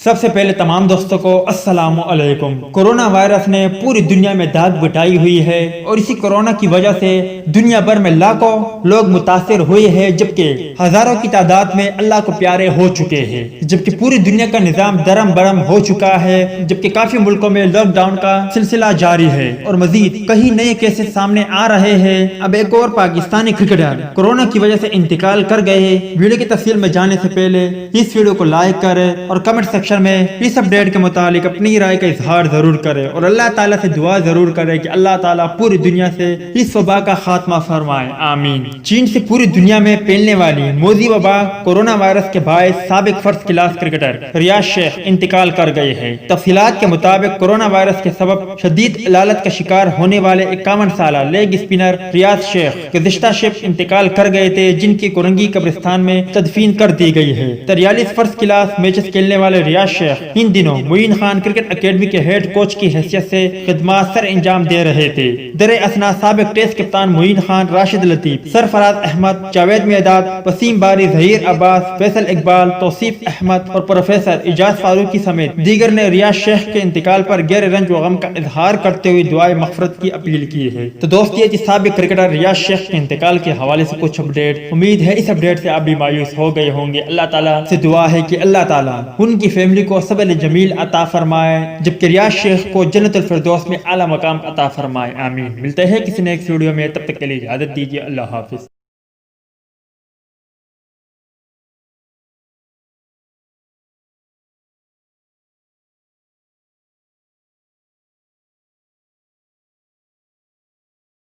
سب سے پہلے تمام دوستوں کو السلام علیکم۔ کورونا وائرس نے پوری دنیا میں داغ بٹائی ہوئی ہے اور اسی کورونا کی وجہ سے دنیا بھر میں لاکھوں لوگ متاثر ہوئے ہیں، جبکہ ہزاروں کی تعداد میں اللہ کو پیارے ہو چکے ہیں، جبکہ پوری دنیا کا نظام درم برم ہو چکا ہے، جبکہ کافی ملکوں میں لاک ڈاؤن کا سلسلہ جاری ہے اور مزید کئی نئے کیسز سامنے آ رہے ہیں۔ اب ایک اور پاکستانی کرکٹر کورونا کی وجہ سے انتقال کر گئے۔ ویڈیو کی تفصیل میں جانے سے پہلے اس ویڈیو کو لائک کریں اور کمنٹ سیکشن میں اس اپڈیٹ کے متعلق اپنی رائے کا اظہار ضرور کرے اور اللہ تعالیٰ سے دعا ضرور کرے کہ اللہ تعالیٰ پوری دنیا سے اس وبا کا خاتمہ فرمائے، آمین۔ چین سے پوری دنیا میں پھیلنے والی موذی وبا کورونا وائرس کے باعث سابق فرسٹ کلاس کرکٹر ریاض شیخ انتقال کر گئے ہیں۔ تفصیلات کے مطابق کورونا وائرس کے سبب شدید علالت کا شکار ہونے والے 51 سالہ لیگ اسپنر ریاض شیخ گزشتہ شب انتقال کر گئے تھے، جن کی کورنگی قبرستان میں تدفین کر دی گئی ہے۔ 43 فرسٹ کلاس میچز کھیلنے والے ریاض شیخ ان دنوں معین خان کرکٹ اکیڈمی کے ہیڈ کوچ کی حیثیت سے خدمات سر انجام دے رہے تھے۔ در اثنا سابق ٹیسٹ کپتان معین خان، راشد لطیف، سرفراز احمد، جاوید میداد، وسیم باری، ظہیر عباس، فیصل اقبال، توصیف احمد اور پروفیسر اعجاز فاروقی سمیت دیگر نے ریاض شیخ کے انتقال پر گہرے رنج و غم کا اظہار کرتے ہوئے دعائے مغفرت کی اپیل کی ہے۔ تو دوست یہ تھی سابق کرکٹر ریاض شیخ کے انتقال کے حوالے سے کچھ اپڈیٹ۔ امید ہے اس اپڈیٹ سے آپ بھی مایوس ہو گئے ہوں گے۔ اللہ تعالیٰ سے دعا ہے کہ اللہ تعالیٰ ان کی فیملی کو صبر جمیل عطا فرمائے، جبکہ ریاض شیخ کو جنت الفردوس میں اعلیٰ مقام عطا فرمائے، آمین۔ ملتے ہیں کسی نیکسٹ ویڈیو میں، تب تک کے لیے اجازت دیجیے، اللہ حافظ۔